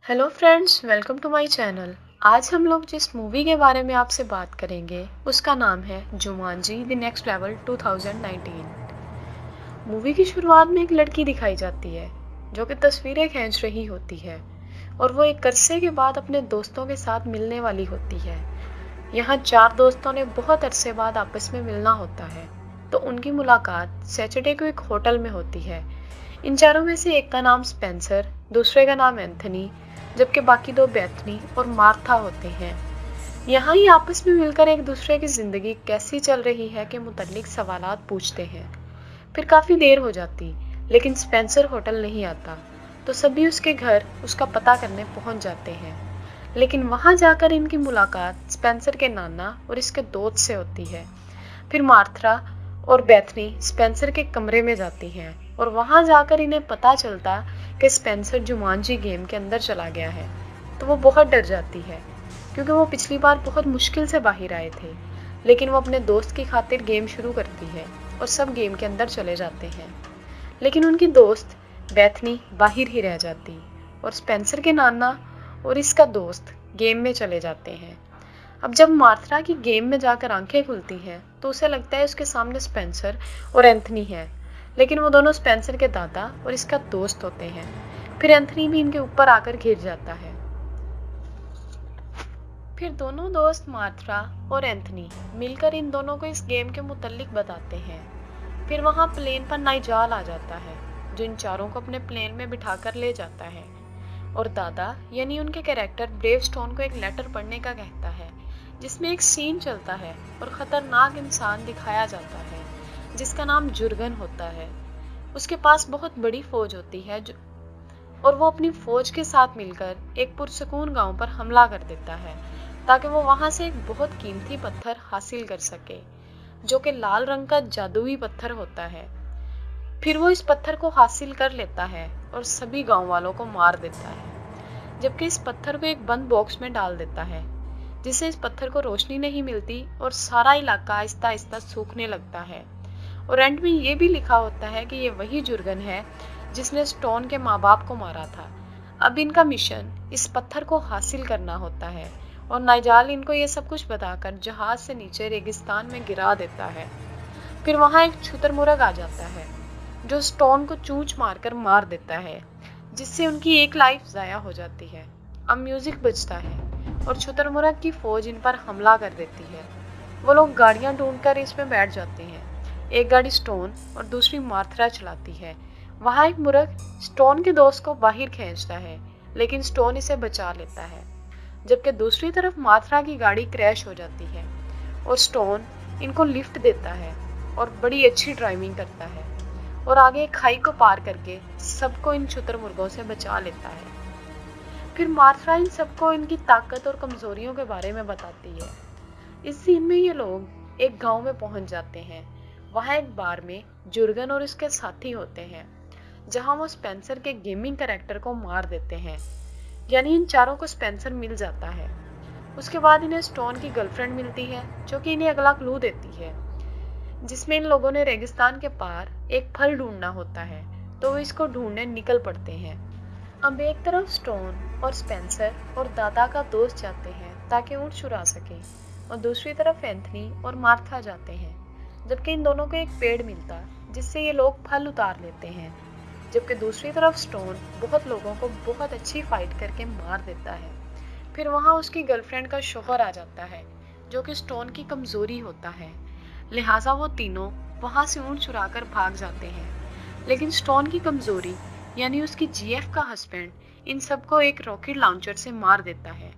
Hello friends, welcome to my channel. आज हम लोग जिस मूवी के बारे में आपसे बात करेंगे उसका नाम है Jumanji the next level 2019। Movie की शुरुआत में एक लड़की दिखाई जाती है जो कि तस्वीरें खींच रही होती है और वो एक अरसे के बाद अपने दोस्तों के साथ मिलने वाली होती है। यहाँ चार दोस्तों ने बहुत अरसे बाद आपस में मिलना होता है, तो उनकी मुलाकात सैटरडे को एक होटल में होती है। इन चारों में से एक का नाम स्पेंसर, दूसरे का नाम एंथनी, जबकि बाकी दो बेथनी और मार्था होते हैं। यहाँ ही आपस में मिलकर एक दूसरे की जिंदगी कैसी चल रही है के मुतालिक सवालात पूछते हैं। फिर काफी देर हो जाती, लेकिन स्पेंसर होटल नहीं आता, तो सभी उसके घर उसका पता करने पहुंच जाते हैं। लेकिन वहां जाकर इनकी मुलाकात स्पेंसर के नाना और इसके दोस्त से होती है। फिर मार्था और बेथनी स्पेंसर के कमरे में जाती हैं और वहां जाकर इन्हें पता चलता कि स्पेंसर जुमांजी गेम के अंदर चला गया है। तो वो बहुत डर जाती है, क्योंकि वो पिछली बार बहुत मुश्किल से बाहर आए थे। लेकिन वो अपने दोस्त की खातिर गेम शुरू करती है और सब गेम के अंदर चले जाते हैं। लेकिन उनकी दोस्त बेथनी बाहर ही रह जाती और स्पेंसर के नाना और इसका दोस्त गेम में चले जाते हैं। अब जब मार्था की गेम में जाकर आंखें खुलती हैं तो उसे लगता है उसके सामने स्पेंसर और एंथनी है, लेकिन वो दोनों स्पेंसर के दादा और इसका दोस्त होते हैं। फिर एंथनी भी इनके ऊपर आकर घिर जाता है। फिर दोनों दोस्त मार्था और एंथनी मिलकर इन दोनों को इस गेम के मुतालिक बताते हैं। फिर वहां प्लेन पर नाइजाल आ जाता है, जो इन चारों को अपने प्लेन में बिठाकर ले जाता है और दादा यानी उनके कैरेक्टर ब्रेव स्टोन को एक लेटर पढ़ने का कहता है, जिसमें एक सीन चलता है और खतरनाक इंसान दिखाया जाता है जिसका नाम जुर्गन होता है। उसके पास बहुत बड़ी फौज होती है और वो अपनी फौज के साथ मिलकर एक पुरसकून गांव पर हमला कर देता है, ताकि वो वहां से एक बहुत कीमती पत्थर हासिल कर सके, जो कि लाल रंग का जादुई पत्थर होता है। फिर वो इस पत्थर को हासिल कर लेता है और सभी गांव वालों को मार देता है, जबकि इस पत्थर को एक बंद बॉक्स में डाल देता है, जिससे इस पत्थर को रोशनी नहीं मिलती और सारा इलाका आहिस्ता आहिस्ता सूखने लगता है। और एंड में ये भी लिखा होता है कि ये वही जुर्गन है जिसने स्टोन के माँ बाप को मारा था। अब इनका मिशन इस पत्थर को हासिल करना होता है और नाइजाल इनको ये सब कुछ बताकर जहाज से नीचे रेगिस्तान में गिरा देता है। फिर वहां एक शुतुरमुर्ग आ जाता है जो स्टोन को चूंच मारकर मार देता है, जिससे उनकी एक लाइफ जाया हो जाती है। अब म्यूजिक बजता है और शुतुरमुर्ग की फौज इन पर हमला कर देती है। वो लोग गाड़ियां ढूंढकर इसमें बैठ जाते हैं। एक गाड़ी स्टोन और दूसरी मार्था चलाती है। वहां एक मुर्ग स्टोन के दोस्त को बाहर खींचता है, लेकिन स्टोन इसे बचा लेता है। जबकि दूसरी तरफ मार्था की गाड़ी क्रैश हो जाती है और स्टोन इनको लिफ्ट देता है और बड़ी अच्छी ड्राइविंग करता है और आगे एक खाई को पार करके सबको इन शुतुरमुर्गों से बचा लेता है। फिर मार्था इन सबको इनकी ताकत और कमजोरियों के बारे में बताती है। इस सीन में ये लोग एक गांव में पहुंच जाते हैं। वहां एक बार में जुर्गन और उसके साथी होते हैं, जहां वो स्पेंसर के गेमिंग कैरेक्टर को मार देते हैं। यानी इन चारों को स्पेंसर मिल जाता है। उसके बाद इन्हें स्टोन की गर्लफ्रेंड मिलती है, जो कि इन्हें अगला क्लू देती है, जिसमें इन लोगों ने रेगिस्तान के पार एक फल ढूंढना होता है, तो वो इसको ढूंढने निकल पड़ते हैं। अब एक तरफ स्टोन और स्पेंसर और दादा का दोस्त जाते हैं ताकि ऊँट चुरा सके, और दूसरी तरफ एंथनी और मार्था जाते हैं, जबकि इन दोनों को एक पेड़ मिलता जिससे ये लोग फल उतार लेते हैं। जबकि दूसरी तरफ स्टोन बहुत लोगों को बहुत अच्छी फाइट करके मार देता है। फिर वहां उसकी गर्लफ्रेंड का शोहर आ जाता है, जो कि स्टोन की कमजोरी होता है। लिहाजा वो तीनों वहां से ऊँट चुराकर भाग जाते हैं। लेकिन स्टोन की कमजोरी यानी उसकी जीएफ का हस्बैंड इन सबको एक रॉकेट लॉन्चर से मार देता है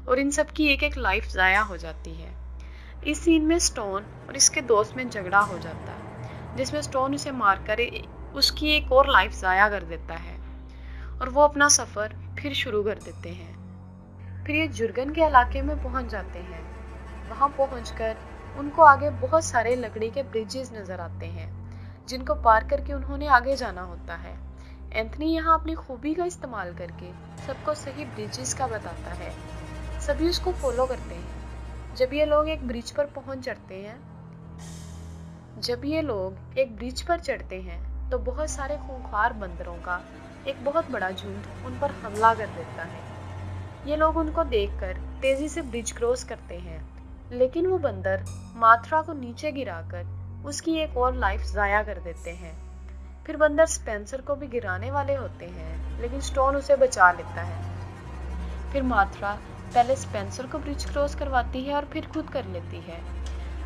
और इन सब की एक एक लाइफ जाया हो जाती है। इस सीन में स्टोन और इसके दोस्त में झगड़ा हो जाता है, जिसमें स्टोन उसे मारकर उसकी एक और लाइफ जाया कर देता है और वो अपना सफर फिर शुरू कर देते हैं। फिर ये जुर्गन के इलाके में पहुंच जाते हैं। वहां पहुंचकर उनको आगे बहुत सारे लकड़ी के ब्रिजेस नजर आते हैं, जिनको पार करके उन्होंने आगे जाना होता है। एंथनी यहाँ अपनी खूबी का इस्तेमाल करके सबको सही ब्रिजेस का बताता है। सभी उसको फॉलो करते हैं। जब ये लोग एक ब्रिज पर चढ़ते हैं तो बहुत सारे खूंखार बंदरों का एक बहुत बड़ा झुंड उन पर हमला कर देता है। ये लोग उनको देखकर तेजी से ब्रिज क्रॉस करते हैं, लेकिन वो बंदर मात्रा को नीचे गिराकर उसकी एक और लाइफ जाया कर देते हैं। फिर बंदर स्पेंसर को भी गिराने वाले होते हैं, लेकिन स्टोन उसे बचा लेता है। फिर मात्रा पहले स्पेंसर को ब्रिज क्रॉस करवाती है और फिर खुद कर लेती है।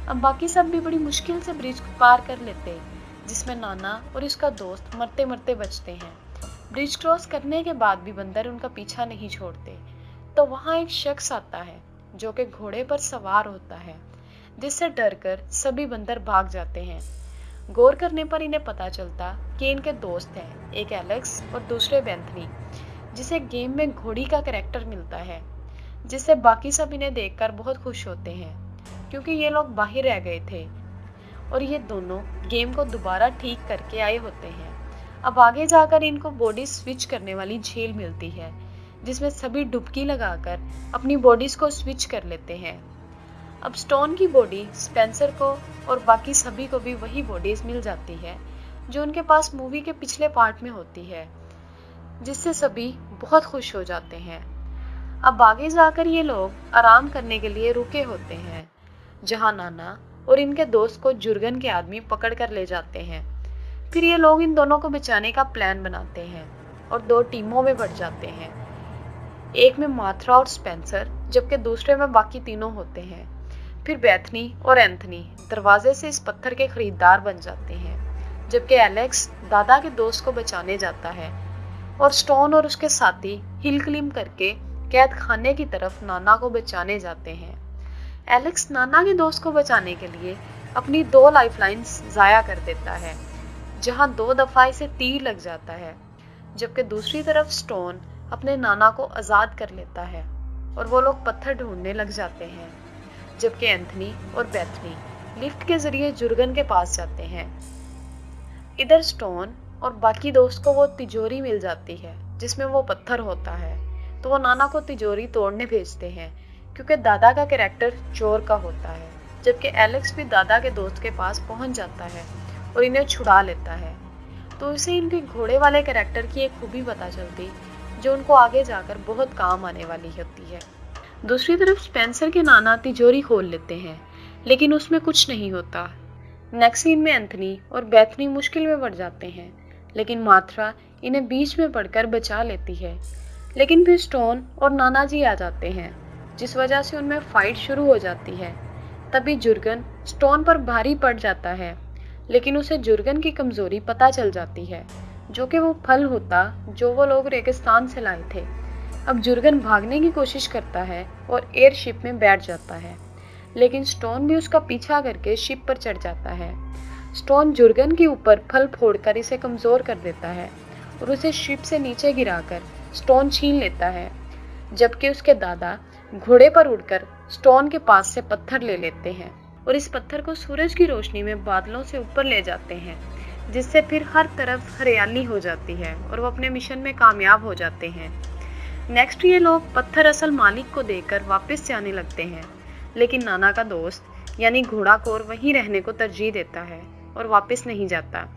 अब बाकी सब भी बड़ी मुश्किल से ब्रिज पार कर लेते, जिसमें नाना और उसका दोस्त मरते मरते बचते हैं। ब्रिज क्रॉस करने के बाद भी बंदर उनका पीछा नहीं छोड़ते। तो वहां एक शख्स आता है जो कि घोड़े पर सवार होता है, जिससे डरकर सभी बंदर भाग जाते हैं। गौर करने पर इन्हें पता चलता कि इनके दोस्त हैं, एक एलेक्स और दूसरे बेंथनी, जिसे गेम में घोड़ी का कैरेक्टर मिलता है, जिससे बाकी सब इन्हें देखकर बहुत खुश होते हैं, क्योंकि ये लोग बाहर रह गए थे और ये दोनों गेम को दोबारा ठीक करके आए होते हैं। अब आगे जाकर इनको बॉडी स्विच करने वाली झील मिलती है, जिसमें सभी डुबकी लगाकर अपनी बॉडीज को स्विच कर लेते हैं। अब स्टोन की बॉडी स्पेंसर को और बाकी सभी को भी वही बॉडीज मिल जाती है जो उनके पास मूवी के पिछले पार्ट में होती है, जिससे सभी बहुत खुश हो जाते हैं। अब आगे जाकर ये लोग आराम करने के लिए रुके होते हैं, जहां नाना और इनके दोस्त को जुर्गन के आदमी पकड़ कर ले जाते हैं। फिर ये लोग इन दोनों को बचाने का प्लान बनाते हैं और दो टीमों में बढ़ जाते हैं। एक में मात्रा और स्पेंसर, जबकि दूसरे में बाकी तीनों होते हैं। फिर बेथनी और एंथनी दरवाजे से इस पत्थर के खरीदार बन जाते हैं, जबकि एलेक्स दादा के दोस्त को बचाने जाता है और स्टोन और उसके साथी हिल क्लिम करके कैद खाने की तरफ नाना को बचाने जाते हैं। एलेक्स नाना के दोस्त को बचाने के लिए अपनी 2 लाइफलाइंस जाया कर देता है, जहां 2 दफा इसे तीर लग जाता है, जबकि दूसरी तरफ स्टोन अपने नाना को आजाद कर लेता है और वो लोग पत्थर ढूंढने लग जाते हैं, जबकि एंथनी और बेथनी लिफ्ट के जरिए जुर्गन के पास जाते हैं। इधर स्टोन और बाकी दोस्त को वो तिजोरी मिल जाती है जिसमें वो पत्थर होता है, तो वो नाना को तिजोरी तोड़ने भेजते हैं, क्योंकि दादा का कैरेक्टर चोर का होता है। जबकि एलेक्स भी दादा के दोस्त के पास पहुंच जाता है और इन्हें छुड़ा लेता है। तो उसे इनके घोड़े वाले कैरेक्टर की एक खूबी पता चलती, जो उनको आगे जाकर बहुत काम आने वाली होती है। दूसरी तरफ स्पेंसर के नाना तिजोरी खोल लेते हैं, लेकिन उसमें कुछ नहीं होता। नेक्स्ट सीन में एंथनी और बेथनी मुश्किल में पड़ जाते हैं, लेकिन मात्रा इन्हें बीच में पड़कर बचा लेती है। लेकिन फिर स्टोन और नाना जी आ जाते हैं, जिस वजह से उनमें फाइट शुरू हो जाती है। तभी जुर्गन स्टोन पर भारी पड़ जाता है, लेकिन उसे जुर्गन की कमजोरी पता चल जाती है, जो कि वो फल होता जो वो लोग रेगिस्तान से लाए थे। अब जुर्गन भागने की कोशिश करता है और एयरशिप में बैठ जाता है, लेकिन स्टोन भी उसका पीछा करके शिप पर चढ़ जाता है। स्टोन जुर्गन के ऊपर फल फोड़कर इसे कमजोर कर देता है और उसे शिप से नीचे गिराकर स्टोन छीन लेता है, जबकि उसके दादा घोड़े पर उड़कर स्टोन के पास से पत्थर ले लेते हैं और इस पत्थर को सूरज की रोशनी में बादलों से ऊपर ले जाते हैं, जिससे फिर हर तरफ हरियाली हो जाती है और वो अपने मिशन में कामयाब हो जाते हैं। नेक्स्ट ये लोग पत्थर असल मालिक को देकर वापस जाने लगते हैं, लेकिन नाना का दोस्त यानी घोड़ाखोर वहीं रहने को तरजीह देता है और वापस नहीं जाता,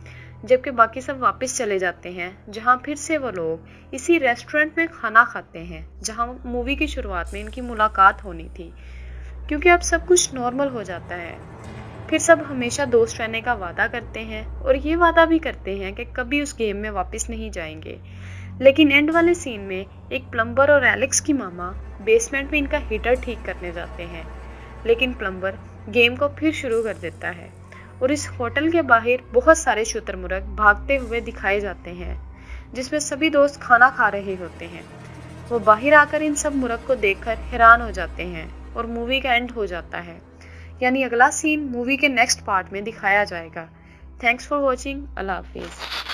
जबकि बाकी सब वापस चले जाते हैं, जहां फिर से वो लोग इसी रेस्टोरेंट में खाना खाते हैं जहां मूवी की शुरुआत में इनकी मुलाकात होनी थी। क्योंकि अब सब कुछ नॉर्मल हो जाता है, फिर सब हमेशा दोस्त रहने का वादा करते हैं और ये वादा भी करते हैं कि कभी उस गेम में वापस नहीं जाएंगे। लेकिन एंड वाले सीन में एक प्लम्बर और एलेक्स की मामा बेसमेंट में इनका हीटर ठीक करने जाते हैं, लेकिन प्लम्बर गेम को फिर शुरू कर देता है और इस होटल के बाहर बहुत सारे शुतुरमुर्ग भागते हुए दिखाए जाते हैं, जिसमें सभी दोस्त खाना खा रहे होते हैं। वो बाहर आकर इन सब मुर्ग को देखकर हैरान हो जाते हैं और मूवी का एंड हो जाता है। यानी अगला सीन मूवी के नेक्स्ट पार्ट में दिखाया जाएगा। Thanks for watching. अल्लाह हाफिज़।